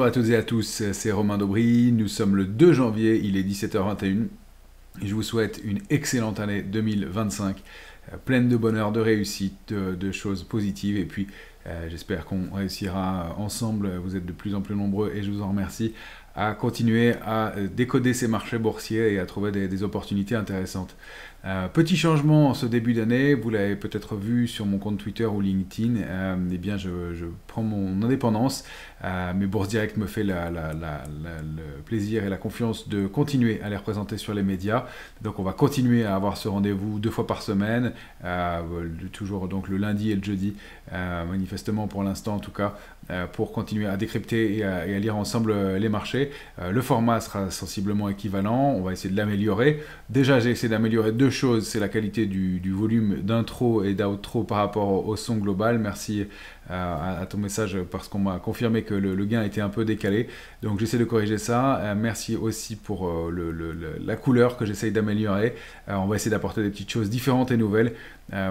à toutes et à tous, c'est Romain Daubry, nous sommes le 2 janvier, il est 17h21 et je vous souhaite une excellente année 2025, pleine de bonheur, de réussite, de choses positives et puis j'espère qu'on réussira ensemble, vous êtes de plus en plus nombreux et je vous en remercie, à continuer à décoder ces marchés boursiers et à trouver des opportunités intéressantes. Petit changement en ce début d'année, vous l'avez peut-être vu sur mon compte Twitter ou LinkedIn, eh bien je prends mon indépendance, mais Bourse Direct me fait le plaisir et la confiance de continuer à les représenter sur les médias. Donc on va continuer à avoir ce rendez-vous 2 fois par semaine, toujours donc le lundi et le jeudi, manifestement pour l'instant en tout cas, pour continuer à décrypter et à lire ensemble les marchés. Le format sera sensiblement équivalent, on va essayer de l'améliorer. Déjà j'ai essayé d'améliorer 2 choses, c'est la qualité du volume d'intro et d'outro par rapport au son global. Merci à ton message parce qu'on m'a confirmé que le gain était un peu décalé. Donc j'essaie de corriger ça. Merci aussi pour la couleur que j'essaye d'améliorer. On va essayer d'apporter des petites choses différentes et nouvelles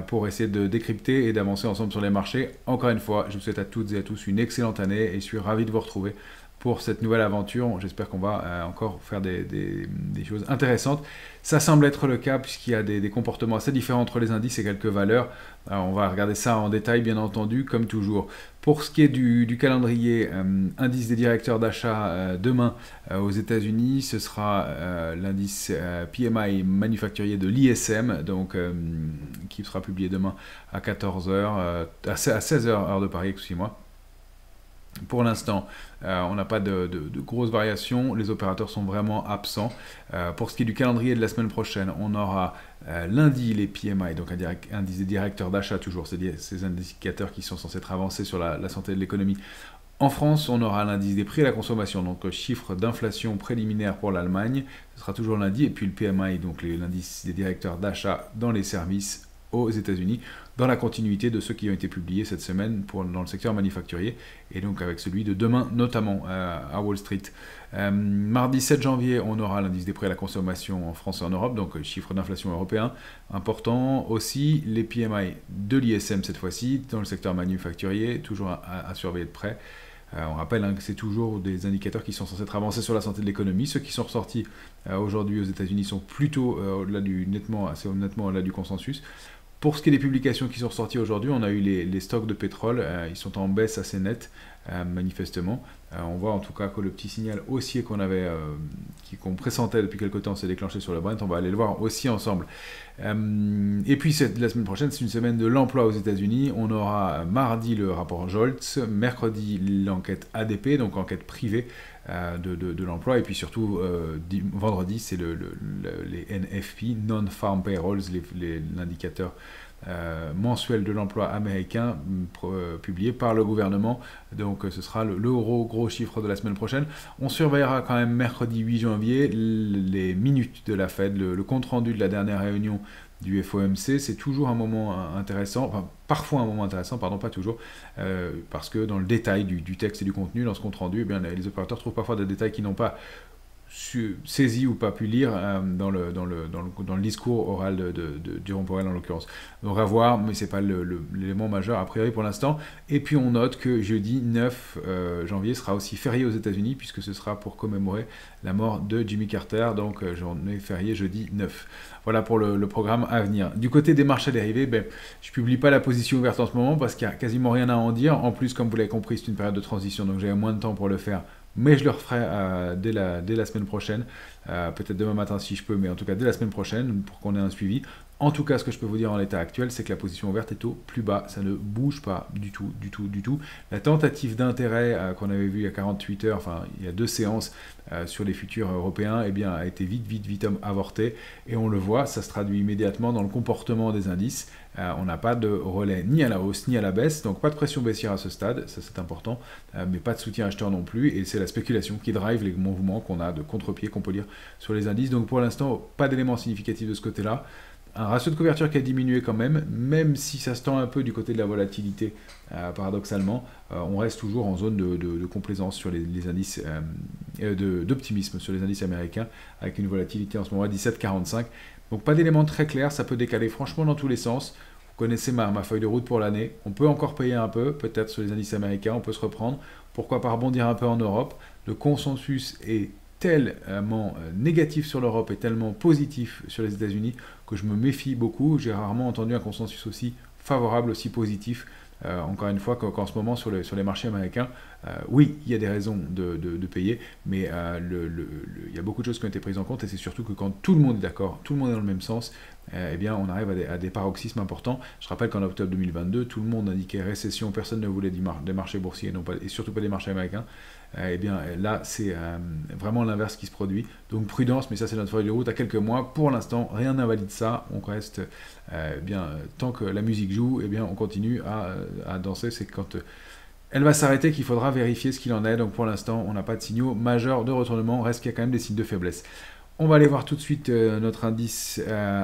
pour essayer de décrypter et d'avancer ensemble sur les marchés. Encore une fois, je vous souhaite à toutes et à tous une excellente année et je suis ravi de vous retrouver pour cette nouvelle aventure. J'espère qu'on va encore faire des choses intéressantes. Ça semble être le cas puisqu'il y a des comportements assez différents entre les indices et quelques valeurs. Alors, on va regarder ça en détail, bien entendu, comme toujours. Pour ce qui est du calendrier, indice des directeurs d'achat demain aux États-Unis, ce sera l'indice PMI manufacturier de l'ISM, donc qui sera publié demain à 14h, à 16h, heure de Paris, excusez-moi. Pour l'instant, on n'a pas de grosses variations, les opérateurs sont vraiment absents. Pour ce qui est du calendrier de la semaine prochaine, on aura lundi les PMI, donc indice des directeurs d'achat toujours, c'est ces indicateurs qui sont censés être avancés sur la santé de l'économie. En France, on aura l'indice des prix à la consommation, donc chiffre d'inflation préliminaire pour l'Allemagne, ce sera toujours lundi, et puis le PMI, donc l'indice des directeurs d'achat dans les services aux États-Unis, dans la continuité de ceux qui ont été publiés cette semaine dans le secteur manufacturier, et donc avec celui de demain notamment à Wall Street. Mardi 7 janvier, on aura l'indice des prix à la consommation en France et en Europe, donc chiffre d'inflation européen important. Aussi les PMI de l'ISM cette fois-ci, dans le secteur manufacturier, toujours à surveiller de près. On rappelle que c'est toujours des indicateurs qui sont censés être avancés sur la santé de l'économie. Ceux qui sont ressortis aujourd'hui aux États-Unis sont plutôt assez nettement au-delà du consensus. Pour ce qui est des publications qui sont ressorties aujourd'hui, on a eu les stocks de pétrole, ils sont en baisse assez nette, manifestement. On voit en tout cas que le petit signal haussier qu'on pressentait depuis quelque temps s'est déclenché sur le Brent, on va aller le voir aussi ensemble. Et puis la semaine prochaine, c'est une semaine de l'emploi aux États-Unis. On aura mardi le rapport Jolts, mercredi l'enquête ADP, donc enquête privée de l'emploi, et puis surtout vendredi, c'est les NFP, Non-Farm Payrolls, l'indicateur mensuel de l'emploi américain publié par le gouvernement. Donc ce sera le gros chiffre de la semaine prochaine. On surveillera quand même mercredi 8 janvier les minutes de la Fed, le compte-rendu de la dernière réunion du FOMC. C'est toujours un moment intéressant, enfin parfois un moment intéressant, pardon, pas toujours, parce que dans le détail du texte et du contenu, dans ce compte-rendu, eh bien, les opérateurs trouvent parfois des détails qu'ils n'ont pas saisi ou pas pu lire dans le discours oral de Jérôme Powell en l'occurrence. Donc à voir, mais c'est pas l'élément majeur a priori pour l'instant. Et puis on note que jeudi 9 janvier sera aussi férié aux États-Unis puisque ce sera pour commémorer la mort de Jimmy Carter, donc journée fériée jeudi 9. Voilà pour le programme à venir. Du côté des marchés dérivés, je publie pas la position ouverte en ce moment parce qu'il n'y a quasiment rien à en dire. En plus, comme vous l'avez compris, c'est une période de transition, donc j'avais moins de temps pour le faire. Mais je le referai dès la semaine prochaine, peut-être demain matin si je peux, mais en tout cas dès la semaine prochaine pour qu'on ait un suivi. En tout cas, ce que je peux vous dire en l'état actuel, c'est que la position ouverte est au plus bas, ça ne bouge pas du tout. La tentative d'intérêt qu'on avait vue il y a 48 heures, enfin il y a 2 séances sur les futurs européens, eh bien, a été vite avortée, et on le voit, ça se traduit immédiatement dans le comportement des indices. On n'a pas de relais ni à la hausse ni à la baisse, donc pas de pression baissière à ce stade, ça c'est important, mais pas de soutien acheteur non plus, et c'est la spéculation qui drive les mouvements qu'on a de contre-pied qu'on peut lire sur les indices. Donc pour l'instant, pas d'éléments significatifs de ce côté-là. Un ratio de couverture qui a diminué quand même si ça se tend un peu du côté de la volatilité, paradoxalement, on reste toujours en zone de complaisance sur les indices, d'optimisme sur les indices américains, avec une volatilité en ce moment à 17,45. Donc pas d'éléments très clairs, ça peut décaler franchement dans tous les sens. Vous connaissez ma feuille de route pour l'année, on peut encore payer un peu, peut-être sur les indices américains, on peut se reprendre. pourquoi pas rebondir un peu en Europe. Le consensus est tellement négatif sur l'Europe et tellement positif sur les États-Unis que je me méfie beaucoup. J'ai rarement entendu un consensus aussi favorable, aussi positif. Encore une fois, qu'en ce moment sur les marchés américains, oui, il y a des raisons de payer, mais il y a beaucoup de choses qui ont été prises en compte, et c'est surtout que quand tout le monde est d'accord, tout le monde est dans le même sens, eh bien, on arrive à des paroxysmes importants. Je rappelle qu'en octobre 2022, tout le monde indiquait récession, personne ne voulait des marchés boursiers, et surtout pas des marchés américains. Eh bien, là, c'est vraiment l'inverse qui se produit. Donc, prudence, mais ça, c'est notre feuille de route à quelques mois. Pour l'instant, rien n'invalide ça. On reste, tant que la musique joue, eh bien, on continue à danser. C'est quand elle va s'arrêter qu'il faudra vérifier ce qu'il en est. Donc, pour l'instant, on n'a pas de signaux majeurs de retournement. Reste qu'il y a quand même des signes de faiblesse. On va aller voir tout de suite notre indice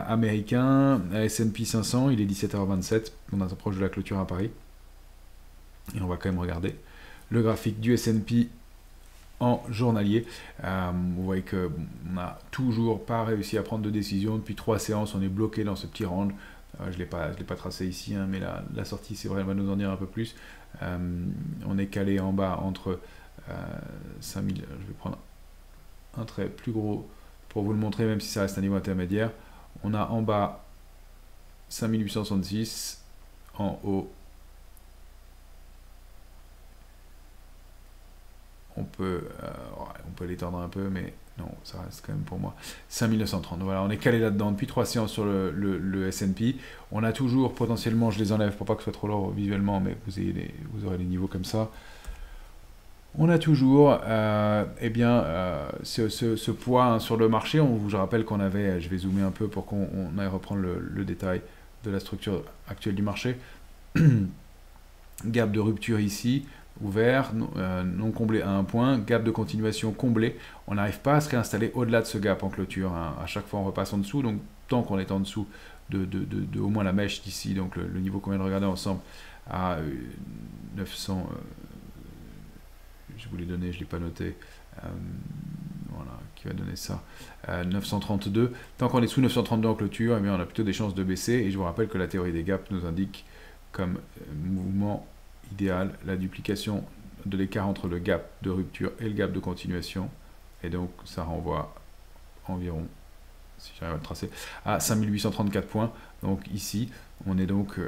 américain, S&P 500. Il est 17h27. On approche de la clôture à Paris. Et on va quand même regarder le graphique du S&P en journalier. Vous voyez qu'on n'a toujours pas réussi à prendre de décision. Depuis 3 séances, on est bloqué dans ce petit range. Je ne l'ai pas tracé ici, hein, mais la sortie, c'est vrai, elle va nous en dire un peu plus. On est calé en bas entre 5000. Je vais prendre un trait plus gros pour vous le montrer, même si ça reste un niveau intermédiaire. On a en bas 5866, en haut on peut l'étendre un peu, mais non, ça reste quand même pour moi 5930. Voilà, on est calé là-dedans depuis 3 séances sur le S&P. On a toujours potentiellement, je les enlève pour pas que ce soit trop lourd visuellement, mais vous aurez les niveaux comme ça. On a toujours ce poids, hein, sur le marché. Je rappelle qu'on avait, je vais zoomer un peu pour qu'on aille reprendre le détail de la structure actuelle du marché. Gap de rupture ici, ouvert, non comblé à un point, gap de continuation comblé. On n'arrive pas à se réinstaller au-delà de ce gap en clôture, hein. À chaque fois on repasse en dessous, donc tant qu'on est en dessous de au moins la mèche d'ici, donc le niveau qu'on vient de regarder ensemble à 900, je vous l'ai donné, je ne l'ai pas noté, voilà, qui va donner ça, 932. Tant qu'on est sous 932 en clôture, eh bien, on a plutôt des chances de baisser, et je vous rappelle que la théorie des gaps nous indique comme mouvement idéal la duplication de l'écart entre le gap de rupture et le gap de continuation, et donc ça renvoie environ, si j'arrive à le tracer, à 5834 points. Donc ici on est donc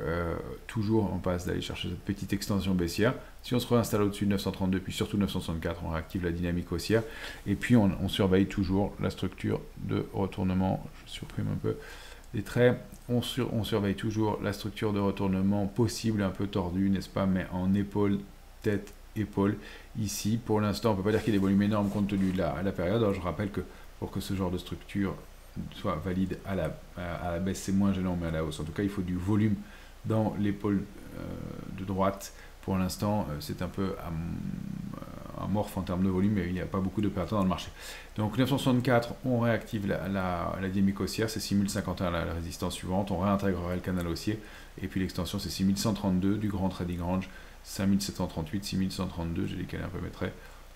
toujours en passe d'aller chercher cette petite extension baissière. Si on se réinstalle au-dessus de 932 puis surtout 964, on réactive la dynamique haussière, et puis on surveille toujours la structure de retournement. Je supprime un peu les traits. On surveille toujours la structure de retournement possible, un peu tordue, n'est-ce pas, mais en épaule, tête, épaule. Ici, pour l'instant, on ne peut pas dire qu'il y ait des volumes énormes compte tenu de la période. Alors, je rappelle que pour que ce genre de structure soit valide à la baisse, c'est moins gênant, mais à la hausse. En tout cas, il faut du volume dans l'épaule de droite. Pour l'instant, c'est un peu amorphe en termes de volume, mais il n'y a pas beaucoup d'opérateurs dans le marché. Donc 964, on réactive la dynamique haussière, c'est 6051 la résistance suivante, on réintégrerait le canal haussier, et puis l'extension c'est 6132 du grand trading range, 5738, 6132, j'ai décalé un peu mes traits,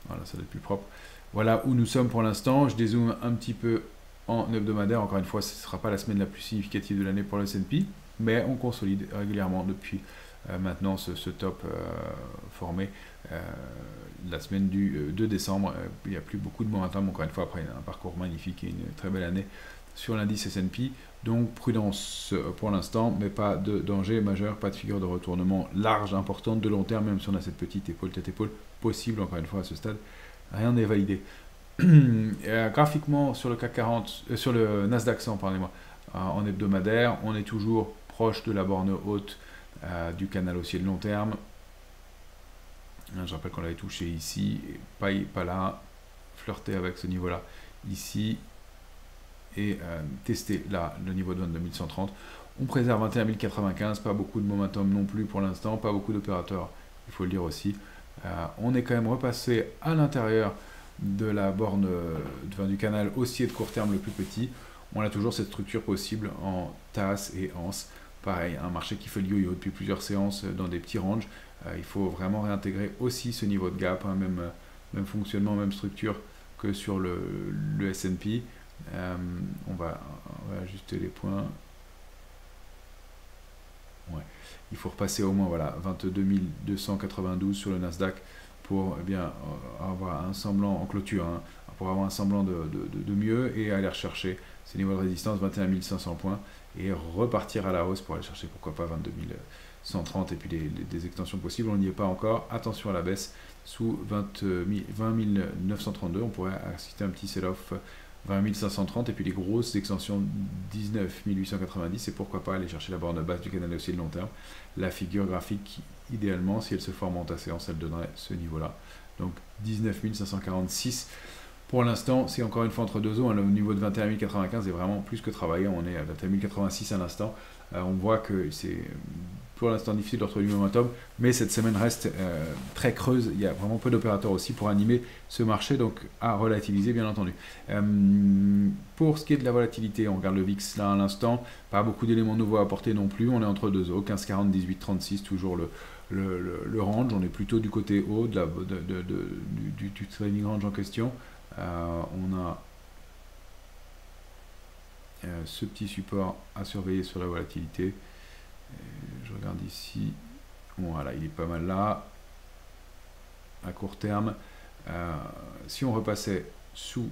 voilà, ça doit être plus propre. Voilà où nous sommes pour l'instant. Je dézoome un petit peu en hebdomadaire, encore une fois, ce ne sera pas la semaine la plus significative de l'année pour le S&P, mais on consolide régulièrement depuis maintenant ce top formé la semaine du 2 décembre. Il n'y a plus beaucoup de momentum, encore une fois, après un parcours magnifique et une très belle année sur l'indice S&P. Donc prudence pour l'instant, mais pas de danger majeur, pas de figure de retournement large, importante, de long terme, même si on a cette petite épaule, tête-épaule possible, encore une fois, à ce stade. Rien n'est validé. Graphiquement, sur le CAC 40, sur le Nasdaq 100, pardonnez-moi, en hebdomadaire, on est toujours proche de la borne haute du canal haussier de long terme. Je rappelle qu'on l'avait touché ici, et pas là, flirter avec ce niveau-là ici, et tester là le niveau de 22130. On préserve 21095, pas beaucoup de momentum non plus pour l'instant, pas beaucoup d'opérateurs, il faut le dire aussi. On est quand même repassé à l'intérieur de la borne du canal haussier de court terme le plus petit. On a toujours cette structure possible en tasse et anse. Pareil, un marché qui fait le yo-yo depuis plusieurs séances dans des petits ranges. Il faut vraiment réintégrer aussi ce niveau de gap, hein, même fonctionnement, même structure que sur le S&P. On va ajuster les points. Ouais. Il faut repasser au moins, voilà, 22 292 sur le Nasdaq pour eh bien, avoir un semblant en clôture, hein, pour avoir un semblant de mieux et aller rechercher ces niveaux de résistance 21 500 points et repartir à la hausse pour aller chercher pourquoi pas 22 130 et puis des extensions possibles. On n'y est pas encore. Attention à la baisse sous 20 932. On pourrait assister à un petit sell-off 20 530 et puis les grosses extensions 19 890 et pourquoi pas aller chercher la borne basse du canal haussier de long terme. La figure graphique, idéalement, si elle se forme en ta séance, elle donnerait ce niveau-là. Donc 19 546. Pour l'instant, c'est encore une fois entre deux eaux. Hein, le niveau de 21 095 est vraiment plus que travaillé. On est à 21 086 à l'instant. On voit que c'est pour l'instant difficile de retrouver du momentum, mais cette semaine reste très creuse. Il y a vraiment peu d'opérateurs aussi pour animer ce marché, donc à relativiser bien entendu. Pour ce qui est de la volatilité, on regarde le VIX là à l'instant, pas beaucoup d'éléments nouveaux à apporter non plus. On est entre deux eaux, 15,40, 18,36, toujours le range. On est plutôt du côté haut du trading range en question. On a ce petit support à surveiller sur la volatilité. Je regarde ici, voilà, il est pas mal là, à court terme. Si on repassait sous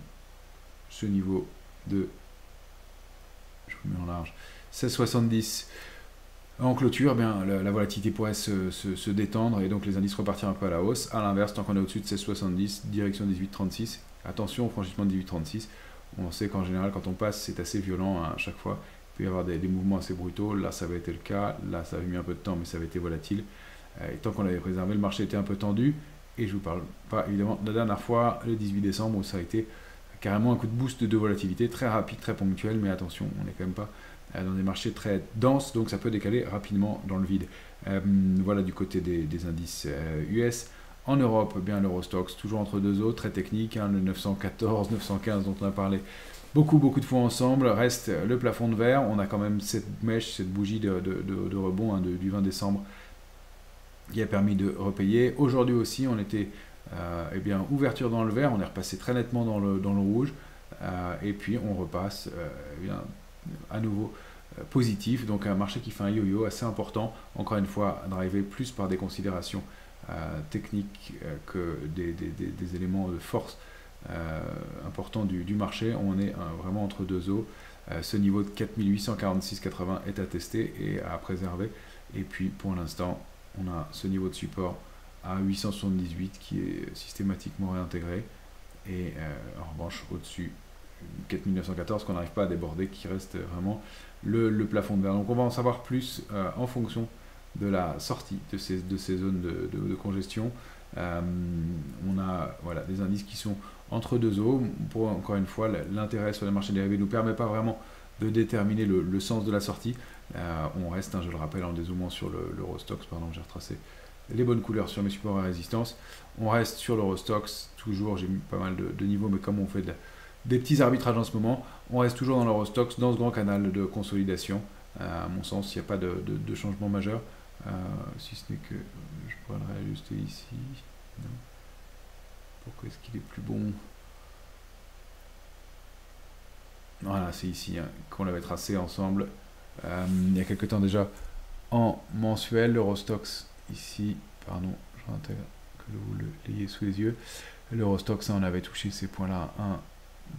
ce niveau de, je vous mets en large, 16,70 en clôture, bien, la volatilité pourrait se détendre et donc les indices repartir un peu à la hausse. À l'inverse, tant qu'on est au-dessus de 16,70, direction 18,36, attention au franchissement de 18,36. On sait qu'en général, quand on passe, c'est assez violent hein, à chaque fois. Il peut y avoir des mouvements assez brutaux. Là, ça avait été le cas. Là, ça avait mis un peu de temps, mais ça avait été volatile. Et tant qu'on l'avait préservé, le marché était un peu tendu. Et je ne vous parle pas, évidemment, de la dernière fois, le 18 décembre, où ça a été carrément un coup de boost de volatilité, très rapide, très ponctuel. Mais attention, on n'est quand même pas dans des marchés très denses, donc ça peut décaler rapidement dans le vide. Voilà du côté des indices US. En Europe, eh bien l'Eurostoxx, toujours entre deux eaux, très technique, hein, le 914, 915 dont on a parlé beaucoup de fois ensemble, reste le plafond de verre. On a quand même cette mèche, cette bougie de rebond hein, du 20 décembre qui a permis de repayer. Aujourd'hui aussi, on était eh bien, ouverture dans le vert, on est repassé très nettement dans le rouge, et puis on repasse eh bien, à nouveau positif, donc un marché qui fait un yo-yo assez important, encore une fois, drivé plus par des considérations techniques que des éléments de force importants du marché. On est vraiment entre deux eaux. Ce niveau de 4846,80 est à tester et à préserver. Et puis pour l'instant, on a ce niveau de support à 878 qui est systématiquement réintégré. Et en revanche, au-dessus, 4914 qu'on n'arrive pas à déborder, qui reste vraiment le plafond de verre. Donc on va en savoir plus en fonction de la sortie de ces zones de congestion. On a voilà, des indices qui sont entre deux eaux. Pour, encore une fois, l'intérêt sur les marchés dérivés ne nous permet pas vraiment de déterminer le sens de la sortie. On reste, hein, je le rappelle, en dézoomant sur l'Eurostoxx, pardon, j'ai retracé les bonnes couleurs sur mes supports à résistance. On reste sur l'Eurostoxx, toujours, j'ai mis pas mal de niveaux, mais comme on fait des petits arbitrages en ce moment, on reste toujours dans l'Eurostoxx, dans ce grand canal de consolidation. À mon sens, il n'y a pas de changement majeur, si ce n'est que je pourrais le réajuster ici. Non. Pourquoi est-ce qu'il est plus bon? Voilà, c'est ici hein, qu'on l'avait tracé ensemble il y a quelques temps déjà en mensuel. L'Eurostoxx ici, pardon, je réintègre que vous l'ayez sous les yeux. L'Eurostoxx, on avait touché ces points-là 1,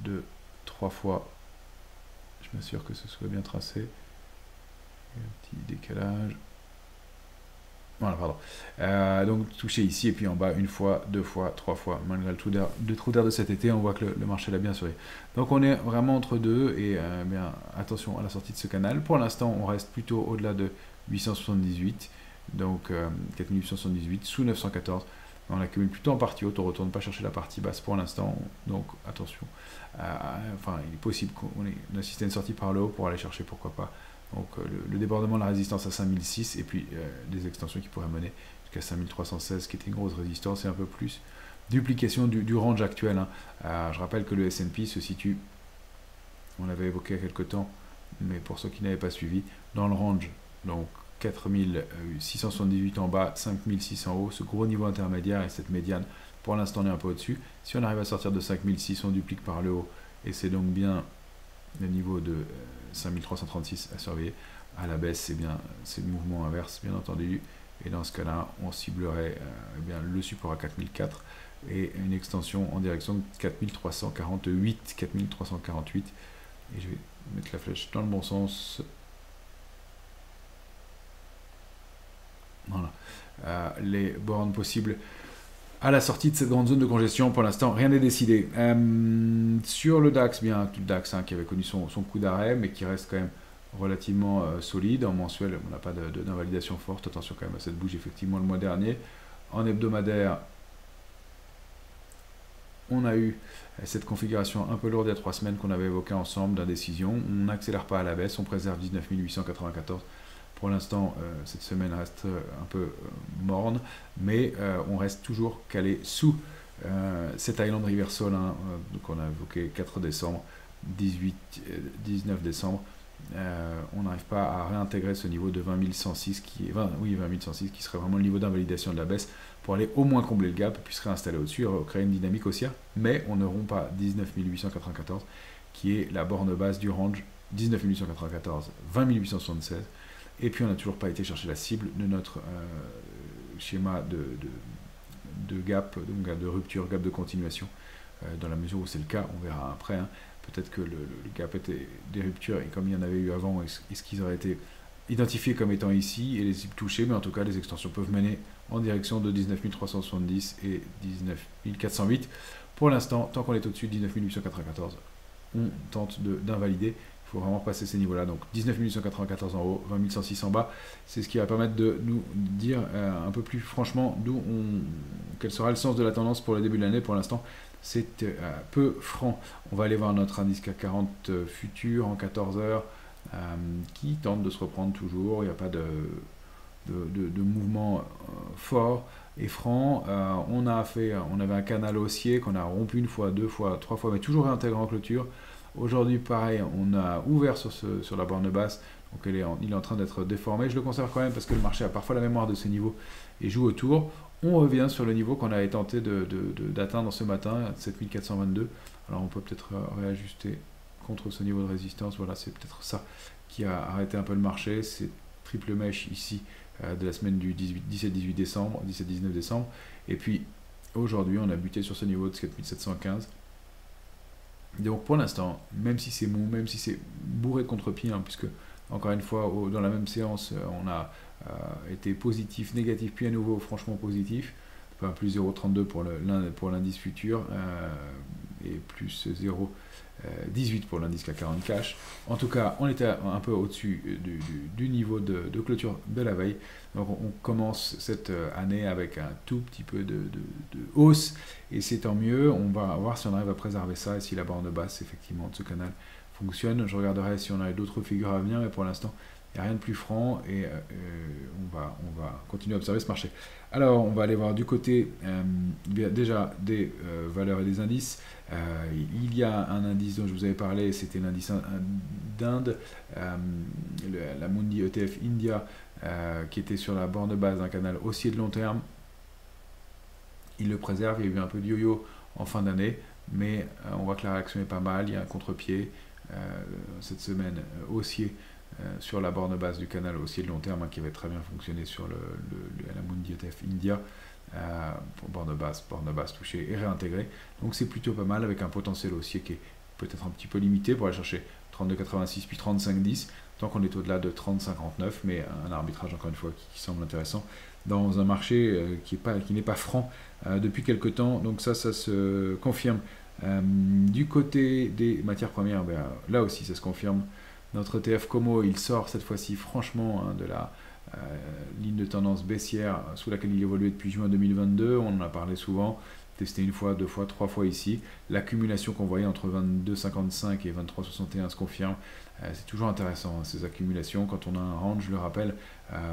2, 3 fois. Je m'assure que ce soit bien tracé. Un petit décalage. Voilà, pardon. Donc touché ici et puis en bas une fois, deux fois, trois fois. Malgré le trou d'air de cet été, on voit que le marché l'a bien surveillé. Donc on est vraiment entre deux et bien attention à la sortie de ce canal. Pour l'instant, on reste plutôt au-delà de 878, donc 4878 sous 914. On accumule plutôt en partie haute, on ne retourne pas chercher la partie basse pour l'instant, donc attention. Enfin, il est possible qu'on assiste à une sortie par le haut pour aller chercher, pourquoi pas. Donc le débordement de la résistance à 5006 et puis des extensions qui pourraient mener jusqu'à 5316 qui était une grosse résistance et un peu plus. Duplication du range actuel. Hein. Je rappelle que le S&P se situe, on l'avait évoqué il y a quelques temps, mais pour ceux qui n'avaient pas suivi, dans le range. Donc 4678 en bas, 5600 en haut, ce gros niveau intermédiaire et cette médiane, pour l'instant on est un peu au-dessus. Si on arrive à sortir de 5006, on duplique par le haut et c'est donc bien le niveau de 5336 à surveiller. À la baisse, c'est le mouvement inverse, bien entendu. et dans ce cas-là, on ciblerait eh bien, le support à 4004 et une extension en direction de 4348, 4348, et je vais mettre la flèche dans le bon sens. Voilà. Les bornes possibles à la sortie de cette grande zone de congestion, pour l'instant, rien n'est décidé. Sur le DAX, bien, le DAX qui avait connu son coup d'arrêt, mais qui reste quand même relativement solide. En mensuel, on n'a pas d'invalidation forte. Attention quand même à cette bouge, effectivement, le mois dernier. En hebdomadaire, on a eu cette configuration un peu lourde il y a 3 semaines qu'on avait évoquée ensemble d'indécision. On n'accélère pas à la baisse, on préserve 19 894. Pour l'instant, cette semaine reste un peu morne, mais on reste toujours calé sous cet Island Reversal qu'on a évoqué 4 décembre, 19 décembre. On n'arrive pas à réintégrer ce niveau de 20 106 qui serait vraiment le niveau d'invalidation de la baisse pour aller au moins combler le gap, puis se réinstaller au-dessus et créer une dynamique haussière, mais on ne rompt pas 19 894 qui est la borne basse du range 19 894, 20 876. Et puis on n'a toujours pas été chercher la cible de notre schéma de gap, donc de rupture, gap de continuation. Dans la mesure où c'est le cas, on verra après. Peut-être que le gap était des ruptures, et comme il y en avait eu avant, est-ce qu'ils auraient été identifiés comme étant ici et les cibles touchées, mais en tout cas les extensions peuvent mener en direction de 19 370 et 19 408. Pour l'instant, tant qu'on est au-dessus de 19 894, on tente d'invalider. Il faut vraiment passer ces niveaux-là. Donc 19 194 en haut, 20 106 en bas. C'est ce qui va permettre de nous dire un peu plus franchement quel sera le sens de la tendance pour le début de l'année. Pour l'instant, c'est peu franc. On va aller voir notre indice CAC 40 futur en 14 heures qui tente de se reprendre toujours. Il n'y a pas de mouvement fort et franc. On avait un canal haussier qu'on a rompu une fois, 2 fois, 3 fois, mais toujours réintégré en clôture. Aujourd'hui, pareil, on a ouvert sur la borne basse, donc il est en train d'être déformé. Je le conserve quand même parce que le marché a parfois la mémoire de ces niveaux et joue autour. On revient sur le niveau qu'on avait tenté d'atteindre ce matin, 7422. Alors on peut peut-être réajuster contre ce niveau de résistance. Voilà, c'est peut-être ça qui a arrêté un peu le marché. C'est triple mèche ici de la semaine du 17-18 décembre, 17-19 décembre. Et puis aujourd'hui, on a buté sur ce niveau de 4715. Donc pour l'instant, même si c'est mou, même si c'est bourré de contre-pied, puisque encore une fois, dans la même séance, on a été positif, négatif, puis à nouveau franchement positif, enfin, plus 0,32 pour l'indice futur et plus 0,18 pour l'indice CAC 40 cash. En tout cas, on était un peu au-dessus du niveau de clôture de la veille. Donc on commence cette année avec un tout petit peu de hausse et c'est tant mieux. On va voir si on arrive à préserver ça et si la borne basse effectivement de ce canal fonctionne. Je regarderai si on a d'autres figures à venir, mais pour l'instant il n'y a rien de plus franc et on va continuer à observer ce marché. Alors on va aller voir du côté déjà des valeurs et des indices. Il y a un indice dont je vous avais parlé, c'était l'indice d'Inde, la Mundi ETF India, qui était sur la borne basse d'un canal haussier de long terme. Il le préserve, il y a eu un peu de yo-yo en fin d'année, mais on voit que la réaction est pas mal, il y a un contre-pied cette semaine haussier sur la borne basse du canal haussier de long terme qui avait très bien fonctionné sur la Mundi ETF India. Borne basse touchée et réintégrée. Donc c'est plutôt pas mal avec un potentiel haussier qui est peut-être un petit peu limité pour aller chercher 32,86 puis 35,10 tant qu'on est au-delà de 30,59, mais un arbitrage encore une fois qui semble intéressant dans un marché qui n'est pas franc depuis quelques temps. Donc ça se confirme. Du côté des matières premières, là aussi ça se confirme. Notre ETF Como, il sort cette fois-ci franchement de la ligne de tendance baissière sous laquelle il évoluait depuis juin 2022. On en a parlé souvent, testé une fois, 2 fois, 3 fois ici. L'accumulation qu'on voyait entre 22,55 et 23,61 se confirme. C'est toujours intéressant ces accumulations quand on a un range, je le rappelle,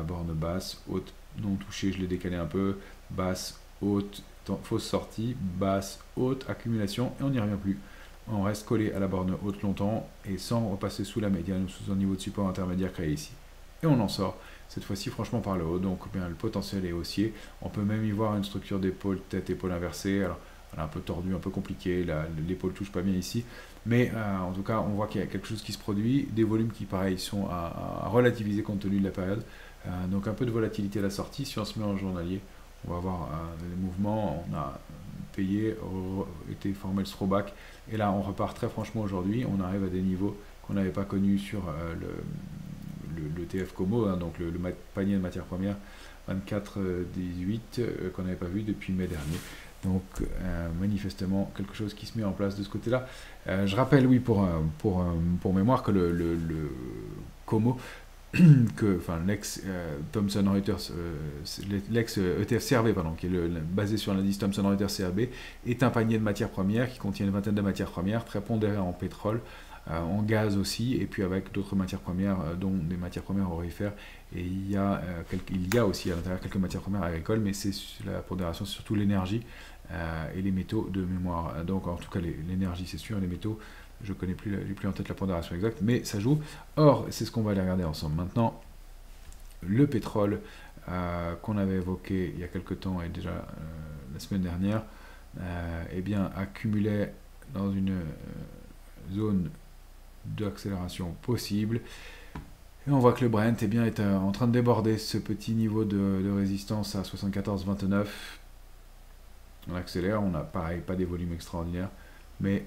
borne basse, haute, non touchée, je l'ai décalé un peu, basse, haute, fausse sortie, basse, haute, accumulation et on n'y revient plus. On reste collé à la borne haute longtemps et sans repasser sous la médiane ou sous un niveau de support intermédiaire créé ici. Et on en sort, cette fois-ci franchement par le haut, donc le potentiel est haussier. On peut même y voir une structure d'épaule, tête-épaule inversée. Alors, elle est un peu tordue, un peu compliquée, l'épaule touche pas bien ici. Mais en tout cas, on voit qu'il y a quelque chose qui se produit, des volumes qui pareil sont à relativiser compte tenu de la période. Donc un peu de volatilité à la sortie. Si on se met en journalier, on va voir les mouvements. On a payé, été formé le throwback, et là on repart très franchement aujourd'hui. On arrive à des niveaux qu'on n'avait pas connus sur le TF Como, hein, donc le panier de matières premières 24-18 qu'on n'avait pas vu depuis mai dernier. Donc manifestement quelque chose qui se met en place de ce côté-là. Je rappelle, oui, pour mémoire, que le Como, enfin l'ex Thomson Reuters, l'ex ETF CRB, pardon, qui est basé sur l'indice Thomson Reuters CRB, est un panier de matières premières qui contient une vingtaine de matières premières, très pondérées en pétrole, en gaz aussi, et puis avec d'autres matières premières, dont des matières premières aurifères, et il y a aussi à l'intérieur quelques matières premières agricoles, mais c'est la pondération, c'est surtout l'énergie et les métaux de mémoire. Donc en tout cas l'énergie c'est sûr, les métaux, je ne connais plus, j'ai plus en tête la pondération exacte, mais ça joue. Or, c'est ce qu'on va aller regarder ensemble. Maintenant, le pétrole qu'on avait évoqué il y a quelques temps, et déjà la semaine dernière, eh bien, accumulait dans une zone d'accélération possible. Et on voit que le Brent, eh bien, est en train de déborder ce petit niveau de résistance à 74,29. On accélère, on n'a pareil, pas des volumes extraordinaires, mais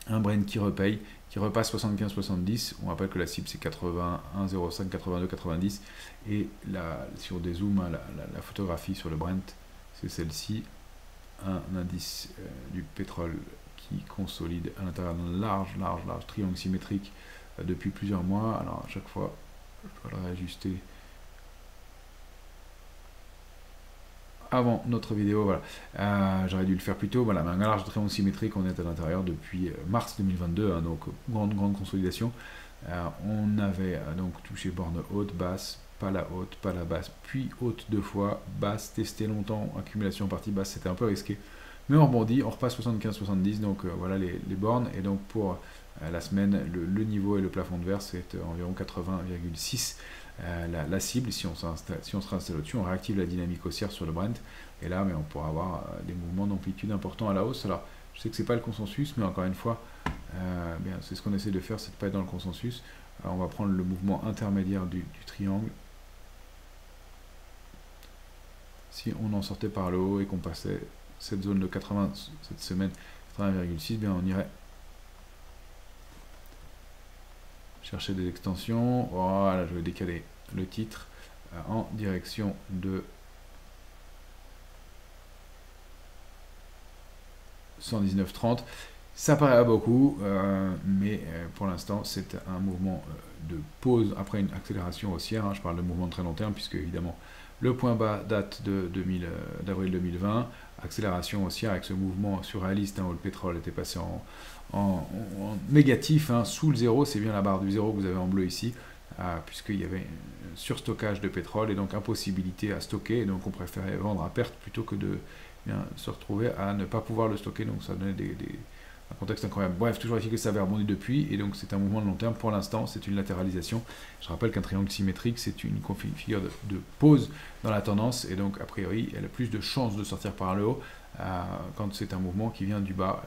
un Brent qui repaye, qui repasse 75-70. On rappelle que la cible c'est 81,05, 82, 90. Et là, sur des zooms, la photographie sur le Brent, c'est celle-ci. Un indice du pétrole qui consolide à l'intérieur d'un large triangle symétrique depuis plusieurs mois. Alors à chaque fois, je dois le réajuster avant notre vidéo, voilà. J'aurais dû le faire plus tôt, voilà, mais un large triangle symétrique, on est à l'intérieur depuis mars 2022, hein, donc grande consolidation. On avait donc touché borne haute, basse, pas la haute, pas la basse, puis haute deux fois, basse, testé longtemps, accumulation partie basse, c'était un peu risqué. Mais on rebondit, on repasse 75-70, donc voilà les bornes, et donc pour la semaine, le niveau et le plafond de verre, c'est environ 80,6. La cible, si on se réinstalle au-dessus, on réactive la dynamique haussière sur le Brent, et là mais on pourra avoir des mouvements d'amplitude importants à la hausse. Alors je sais que c'est pas le consensus, mais encore une fois, c'est ce qu'on essaie de faire, c'est de pas être dans le consensus. Alors, on va prendre le mouvement intermédiaire du triangle. Si on en sortait par le haut et qu'on passait cette zone de 80 cette semaine, 80,6, bien on irait chercher des extensions. Voilà, je vais décaler le titre en direction de 119,30. Ça paraît beaucoup, mais pour l'instant c'est un mouvement de pause après une accélération haussière, hein. Je parle de mouvement de très long terme puisque évidemment le point bas date d'avril 2020, accélération haussière avec ce mouvement surréaliste, hein, où le pétrole était passé en négatif, hein, sous le zéro. C'est bien la barre du zéro que vous avez en bleu ici, puisqu'il y avait un surstockage de pétrole et donc impossibilité à stocker, et donc on préférait vendre à perte plutôt que de se retrouver à ne pas pouvoir le stocker. Donc ça donnait un contexte incroyable. Bref, toujours est-il que ça avait rebondi depuis, et donc c'est un mouvement de long terme. Pour l'instant, c'est une latéralisation. Je rappelle qu'un triangle symétrique, c'est une figure de pause dans la tendance, et donc a priori, elle a plus de chances de sortir par le haut quand c'est un mouvement qui vient du bas,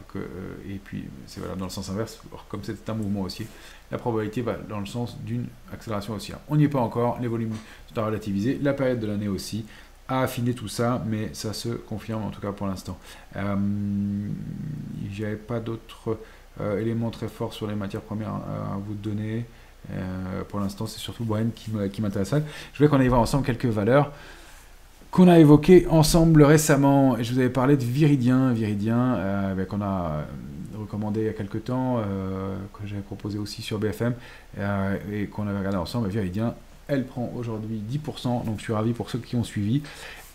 et puis c'est valable dans le sens inverse. Or, comme c'est un mouvement haussier, la probabilité va dans le sens d'une accélération haussière. On n'y est pas encore, les volumes sont à relativiser, la période de l'année aussi à affiner tout ça, mais ça se confirme en tout cas pour l'instant. Il n'y avait pas d'autres éléments très forts sur les matières premières à vous donner. Pour l'instant, c'est surtout Brent qui m'intéresse. Je voulais qu'on aille voir ensemble quelques valeurs qu'on a évoquées ensemble récemment. Et je vous avais parlé de Viridien, qu'on a recommandé il y a quelques temps, que j'avais proposé aussi sur BFM, et qu'on avait regardé ensemble. Viridien, elle prend aujourd'hui 10%, donc je suis ravi pour ceux qui ont suivi.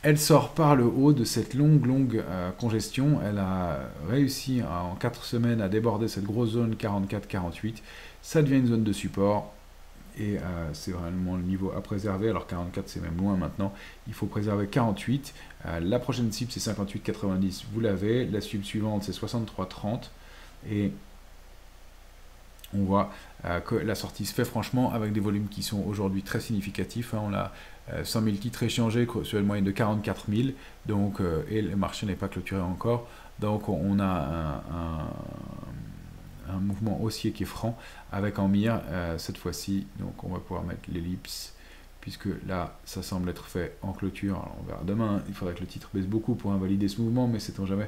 Elle sort par le haut de cette longue congestion. Elle a réussi en 4 semaines à déborder cette grosse zone 44-48. Ça devient une zone de support, et c'est vraiment le niveau à préserver. Alors 44 c'est même loin maintenant, il faut préserver 48. La prochaine cible c'est 58-90, vous l'avez. La cible suivante c'est 63-30, et on voit que la sortie se fait franchement avec des volumes qui sont aujourd'hui très significatifs, hein. On a 100 000 titres échangés sur une moyenne de 44 000, donc, et le marché n'est pas clôturé encore, donc on a un mouvement haussier qui est franc, avec en mire cette fois-ci, donc on va pouvoir mettre l'ellipse puisque là, ça semble être fait en clôture. Alors, on verra demain, hein. Il faudrait que le titre baisse beaucoup pour invalider ce mouvement, mais sait-on jamais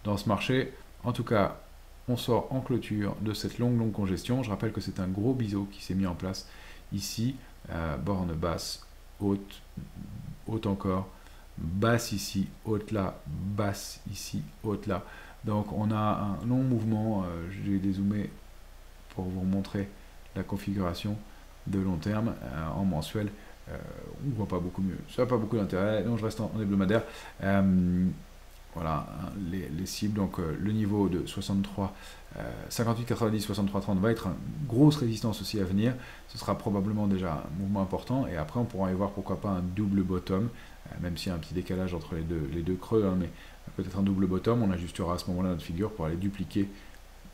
dans ce marché. En tout cas, on sort en clôture de cette longue congestion. Je rappelle que c'est un gros biseau qui s'est mis en place ici, borne basse, haute, haute encore, basse ici, haute là, basse ici, haute là. Donc on a un long mouvement, je vais dézoomer pour vous montrer la configuration de long terme en mensuel. On ne voit pas beaucoup mieux, ça n'a pas beaucoup d'intérêt, donc je reste en hebdomadaire. Voilà les cibles, donc le niveau de 63, 58, 90, 63, 30 va être une grosse résistance aussi à venir. Ce sera probablement déjà un mouvement important, et après on pourra y voir pourquoi pas un double bottom, même s'il y a un petit décalage entre les deux creux, hein, mais peut-être un double bottom. On ajustera à ce moment-là notre figure pour aller dupliquer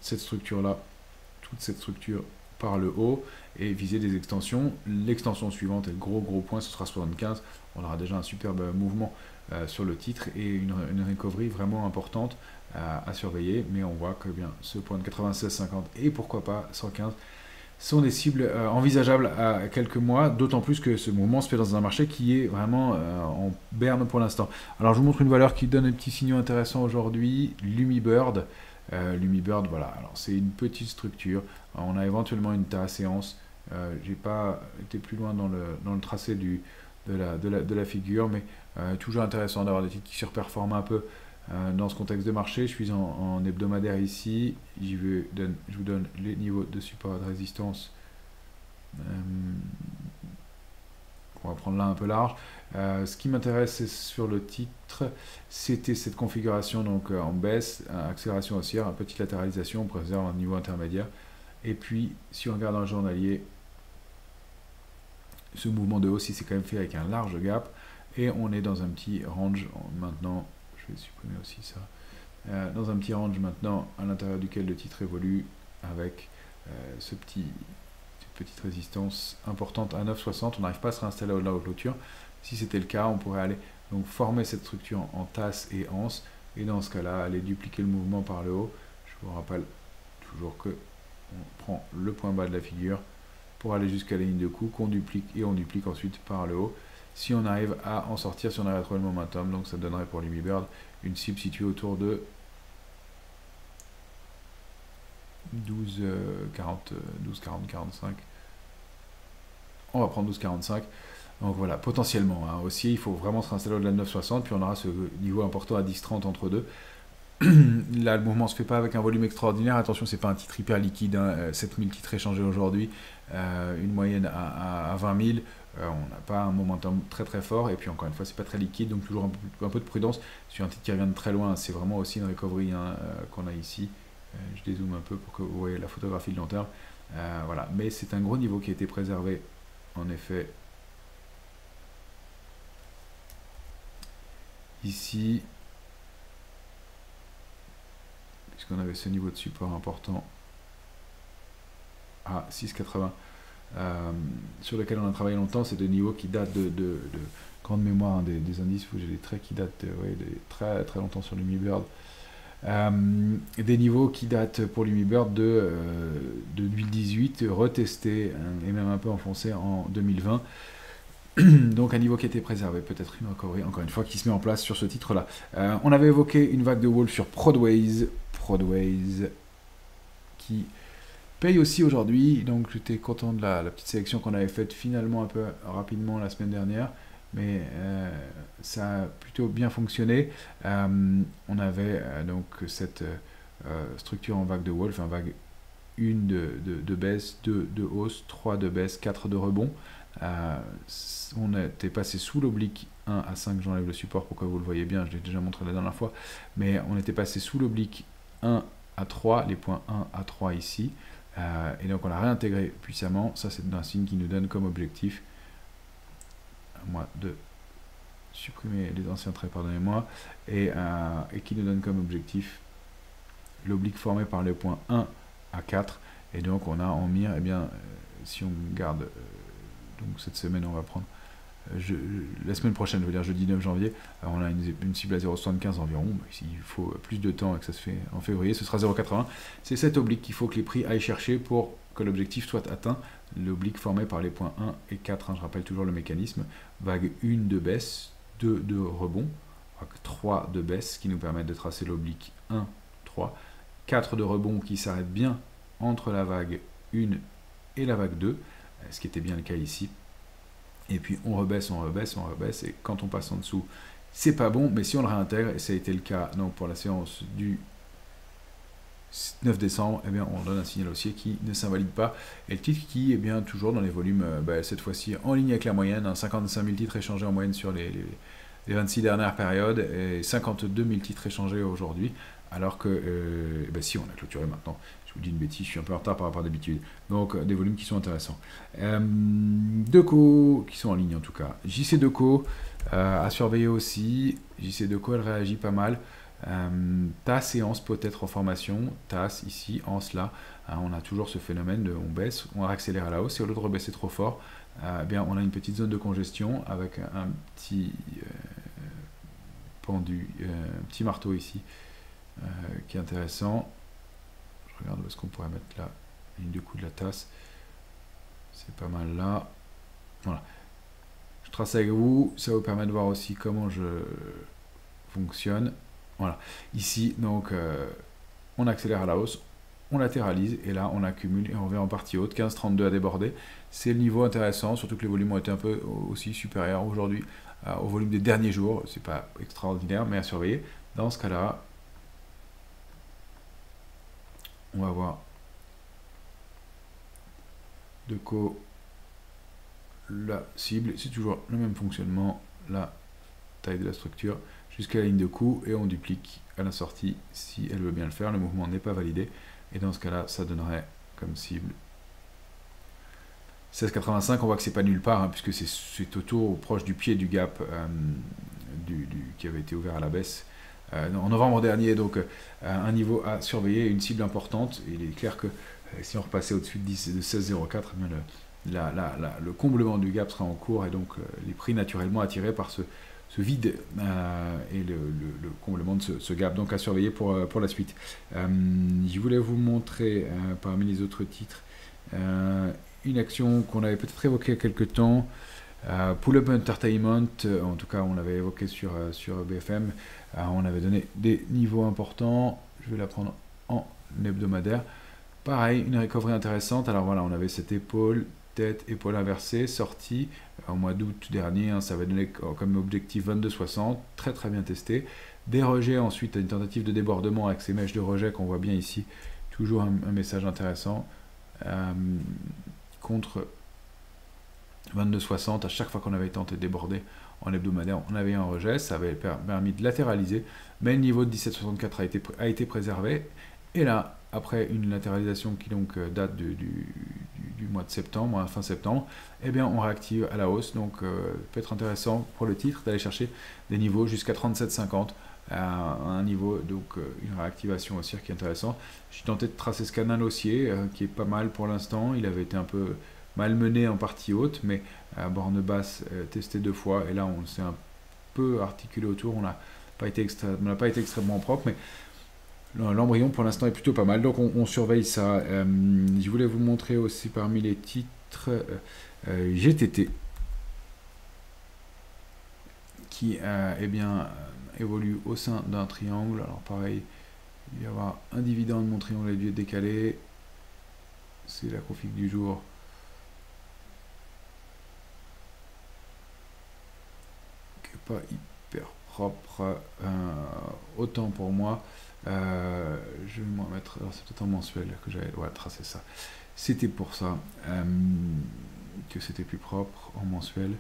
cette structure-là, toute cette structure par le haut, et viser des extensions. L'extension suivante et le gros point, ce sera 75. On aura déjà un superbe mouvement sur le titre et une recovery vraiment importante à surveiller, mais on voit que bien ce point de 96,50 et pourquoi pas 115 sont des cibles envisageables à quelques mois, d'autant plus que ce mouvement se fait dans un marché qui est vraiment en berne pour l'instant. Alors je vous montre une valeur qui donne un petit signal intéressant aujourd'hui, Lumibird. Lumibird, voilà, alors c'est une petite structure, on a éventuellement une tasse séance, j'ai pas été plus loin dans le tracé de la figure, mais toujours intéressant d'avoir des titres qui surperforment un peu dans ce contexte de marché. Je suis en hebdomadaire ici, je vous donne les niveaux de support et de résistance. On va prendre là un peu large. Ce qui m'intéresse sur le titre, c'était cette configuration donc en baisse, accélération haussière, une petite latéralisation, on préserve un niveau intermédiaire. Et puis, si on regarde dans le journalier, ce mouvement de hausse, il s'est quand même fait avec un large gap, et on est dans un petit range maintenant. Je vais supprimer aussi ça. Dans un petit range maintenant, à l'intérieur duquel le titre évolue, avec cette petite résistance importante à 9,60. On n'arrive pas à se réinstaller au-delà de la clôture. Si c'était le cas, on pourrait aller donc former cette structure en tasse et anse, et dans ce cas-là, aller dupliquer le mouvement par le haut. Je vous rappelle toujours que on prend le point bas de la figure pour aller jusqu'à la ligne de coup, qu'on duplique, et on duplique ensuite par le haut. Si on arrive à en sortir, si on arrive à trouver le momentum, donc ça donnerait pour Lumibird une cible située autour de 12,40, 45. On va prendre 12,45. Donc voilà, potentiellement, hein, aussi, il faut vraiment se réinstaller au-delà de 9,60, puis on aura ce niveau important à 10,30 entre deux. Là, le mouvement ne se fait pas avec un volume extraordinaire. Attention, c'est pas un titre hyper liquide, hein. 7000 titres échangés aujourd'hui, une moyenne à 20 000. On n'a pas un momentum très fort, et puis encore une fois, c'est pas très liquide, donc toujours un peu de prudence sur un titre qui revient de très loin. C'est vraiment aussi une recovery, hein, qu'on a ici. Je dézoome un peu pour que vous voyez la photographie de long terme. Voilà, mais c'est un gros niveau qui a été préservé, en effet. Ici, puisqu'on avait ce niveau de support important à 6,80, sur lequel on a travaillé longtemps. C'est des niveaux qui datent de grande mémoire, hein, des indices où j'ai des traits qui datent de très longtemps sur Lumibird. Des niveaux qui datent pour Lumibird de 2018, retestés, hein, et même un peu enfoncés en 2020. Donc un niveau qui a été préservé, peut-être une recovery, encore une fois, qui se met en place sur ce titre-là. On avait évoqué une vague de wall sur Prodways qui paye aussi aujourd'hui, donc j'étais content de la petite sélection qu'on avait faite finalement un peu rapidement la semaine dernière, mais ça a plutôt bien fonctionné. On avait donc cette structure en vague de wall, enfin vague 1 de baisse, 2 de hausse, 3 de baisse, 4 de rebond. On était passé sous l'oblique 1 à 5, j'enlève le support pour que vous le voyez bien, je l'ai déjà montré la dernière fois, mais on était passé sous l'oblique 1 à 3, les points 1 à 3 ici, et donc on l'a réintégré puissamment. Ça, c'est un signe qui nous donne comme objectif, à moi de supprimer les anciens traits, pardonnez-moi, et qui nous donne comme objectif l'oblique formé par les points 1 à 4, et donc on a en mire, eh bien, si on garde, donc cette semaine on va prendre, la semaine prochaine, je veux dire jeudi 9 janvier, on a une cible à 0,75 environ. S'il faut plus de temps et que ça se fait en février, ce sera 0,80. C'est cette oblique qu'il faut que les prix aillent chercher pour que l'objectif soit atteint, l'oblique formé par les points 1 et 4, hein, je rappelle toujours le mécanisme, vague 1 de baisse, 2 de rebond, 3 de baisse qui nous permettent de tracer l'oblique 1, 3, 4 de rebond qui s'arrête bien entre la vague 1 et la vague 2, ce qui était bien le cas ici. Et puis on rebaisse, on rebaisse, on rebaisse, et quand on passe en dessous, c'est pas bon, mais si on le réintègre, et ça a été le cas donc, pour la séance du 9 décembre, eh bien, on donne un signal haussier qui ne s'invalide pas. Et le titre qui est bien toujours dans les volumes, cette fois-ci en ligne avec la moyenne, hein, 55 000 titres échangés en moyenne sur les 26 dernières périodes, et 52 000 titres échangés aujourd'hui, alors que, si, on a clôturé maintenant. Je vous dis une bêtise, je suis un peu en retard par rapport à d'habitude. Donc, des volumes qui sont intéressants. Deco, qui sont en ligne en tout cas. JC Deco, à surveiller aussi. JC Deco, elle réagit pas mal. TAS et ANS peut-être en formation. TAS ici, ANS là. On a toujours ce phénomène de on baisse, on accélère à la hausse, et au lieu de rebaisser trop fort, bien, on a une petite zone de congestion avec un petit pendu, un petit marteau ici, qui est intéressant. Je regarde où est-ce qu'on pourrait mettre la ligne de coup de la tasse. C'est pas mal là. Voilà. Je trace avec vous. Ça vous permet de voir aussi comment je fonctionne. Voilà. Ici, donc, on accélère à la hausse. On latéralise. Et là, on accumule et on revient en partie haute. 15,32 à déborder. C'est le niveau intéressant. Surtout que les volumes ont été un peu aussi supérieurs aujourd'hui au volume des derniers jours. C'est pas extraordinaire, mais à surveiller. Dans ce cas-là, on va voir Deco, la cible, c'est toujours le même fonctionnement, la taille de la structure jusqu'à la ligne de coup, et on duplique à la sortie si elle veut bien le faire. Le mouvement n'est pas validé, et dans ce cas-là, ça donnerait comme cible 16,85. On voit que c'est pas nulle part, hein, puisque c'est autour, proche du pied du gap qui avait été ouvert à la baisse en novembre dernier, donc un niveau à surveiller, une cible importante. Il est clair que si on repassait au-dessus de 16,04, le comblement du gap sera en cours, et donc les prix naturellement attirés par ce vide et le comblement de ce gap, donc à surveiller pour la suite. Je voulais vous montrer parmi les autres titres une action qu'on avait peut-être évoquée il y a quelques temps. Pull-up Entertainment, en tout cas on l'avait évoqué sur BFM, on avait donné des niveaux importants. Je vais la prendre en hebdomadaire. Pareil, une recovery intéressante. Alors voilà, on avait cette épaule, tête, épaule inversée, sortie au mois d'août dernier, hein, ça avait donné comme objectif 22,60, très très bien testé. Des rejets ensuite, une tentative de débordement avec ces mèches de rejet qu'on voit bien ici, toujours un message intéressant, contre 22,60, à chaque fois qu'on avait tenté de déborder en hebdomadaire, on avait un rejet, ça avait permis de latéraliser, mais le niveau de 17,64 a été préservé, et là, après une latéralisation qui donc date du mois de septembre, fin septembre, eh bien on réactive à la hausse, donc peut être intéressant pour le titre d'aller chercher des niveaux jusqu'à 37,50, un niveau, donc une réactivation haussière qui est intéressant. Je suis tenté de tracer ce canal haussier, qui est pas mal pour l'instant, il avait été un peu malmené en partie haute, mais à borne basse testé 2 fois, et là on s'est un peu articulé autour, on n'a pas été extrêmement propre, mais l'embryon pour l'instant est plutôt pas mal, donc on surveille ça. Je voulais vous montrer aussi parmi les titres GTT, qui évolue au sein d'un triangle. Alors pareil, il va y avoir un dividende, mon triangle est décalé, c'est la config du jour. Pas hyper propre, autant pour moi. Je vais m'en mettre, alors c'est peut-être en mensuel que j'avais tracé ça. C'était pour ça que c'était plus propre en mensuel.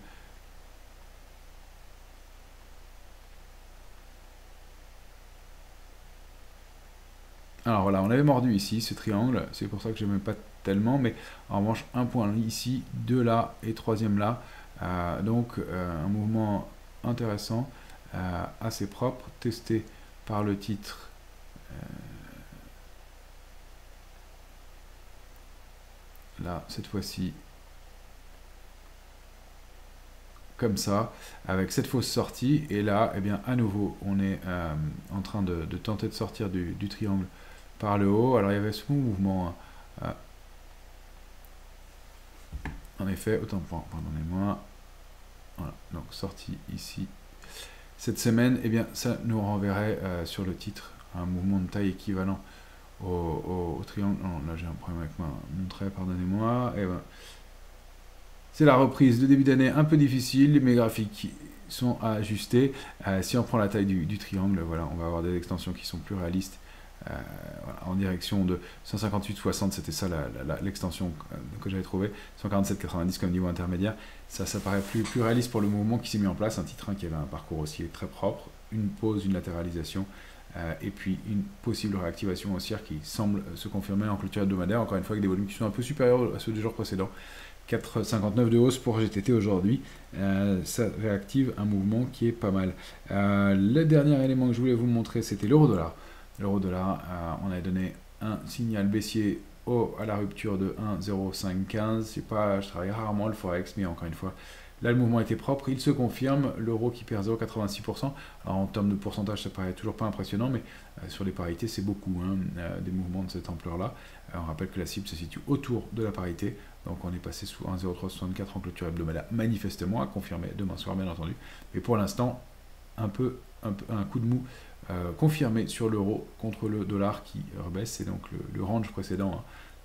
Alors voilà, on avait mordu ici ce triangle, c'est pour ça que je n'aimais pas tellement, mais en revanche un point ici, 2 là et 3e là, donc un mouvement intéressant, assez propre, testé par le titre là cette fois-ci comme ça, avec cette fausse sortie, et là eh bien à nouveau on est en train de tenter de sortir du triangle par le haut. Alors il y avait ce mouvement En effet, autant pour, pardonnez-moi. Voilà, donc sorti ici. Cette semaine, eh bien, ça nous renverrait sur le titre un mouvement de taille équivalent au triangle. Non, là j'ai un problème avec mon trait, pardonnez-moi. Et ben, c'est la reprise de début d'année un peu difficile, mes graphiques sont à ajuster. Si on prend la taille du triangle, voilà, on va avoir des extensions qui sont plus réalistes. Voilà, en direction de 158,60, c'était ça l'extension que j'avais trouvée. 147,90 comme niveau intermédiaire. Ça paraît plus réaliste pour le mouvement qui s'est mis en place. Un titre 1 qui avait un parcours haussier très propre, une pause, une latéralisation. Et puis une possible réactivation haussière qui semble se confirmer en clôture hebdomadaire, encore une fois avec des volumes qui sont un peu supérieurs à ceux du jour précédent. 4,59 de hausse pour GTT aujourd'hui, ça réactive un mouvement qui est pas mal. Le dernier élément que je voulais vous montrer, c'était l'euro-dollar. L'euro-dollar, on a donné un signal baissier à la rupture de 1,0515. Je travaille rarement le Forex, mais encore une fois, là le mouvement était propre, il se confirme, l'euro qui perd 0,86%. Alors en termes de pourcentage, ça paraît toujours pas impressionnant, mais sur les parités, c'est beaucoup, des mouvements de cette ampleur-là. On rappelle que la cible se situe autour de la parité, donc on est passé sous 1,0364 en clôture hebdomadaire, manifestement à confirmer demain soir bien entendu. Mais pour l'instant, un coup de mou confirmé sur l'euro contre le dollar qui rebaisse. C'est donc le range précédent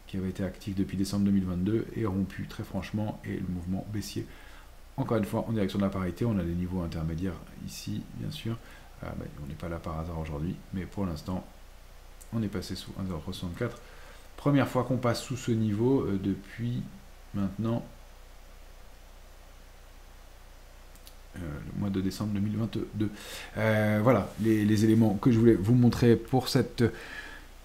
qui avait été actif depuis décembre 2022 est rompu très franchement et le mouvement baissier. Encore une fois, en direction de la parité, on a des niveaux intermédiaires ici, bien sûr. On n'est pas là par hasard aujourd'hui, mais pour l'instant, on est passé sous 1,064. Première fois qu'on passe sous ce niveau depuis maintenant le mois de décembre 2022. Voilà les éléments que je voulais vous montrer pour cette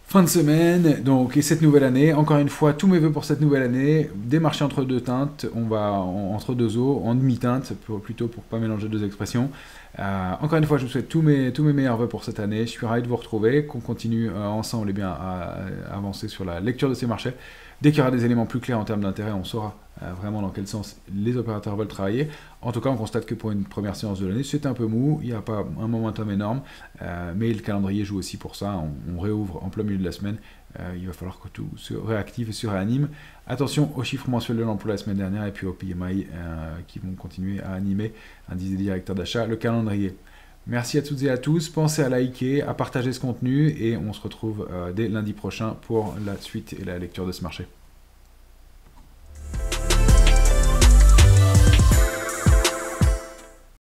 fin de semaine, donc, et cette nouvelle année. Encore une fois, tous mes vœux pour cette nouvelle année. Des marchés entre deux teintes, on va entre deux eaux, en demi-teinte, plutôt pour pas mélanger deux expressions. Encore une fois, je vous souhaite tous mes meilleurs vœux pour cette année. Je suis ravi de vous retrouver, qu'on continue ensemble à avancer sur la lecture de ces marchés. Dès qu'il y aura des éléments plus clairs en termes d'intérêt, on saura vraiment dans quel sens les opérateurs veulent travailler. En tout cas, on constate que pour une première séance de l'année, c'est un peu mou, il n'y a pas un momentum énorme, mais le calendrier joue aussi pour ça. On réouvre en plein milieu de la semaine, il va falloir que tout se réactive et se réanime. Attention aux chiffres mensuels de l'emploi la semaine dernière et puis aux PMI qui vont continuer à animer, indice des directeurs d'achat, le calendrier. Merci à toutes et à tous, pensez à liker, à partager ce contenu et on se retrouve dès lundi prochain pour la suite et la lecture de ce marché.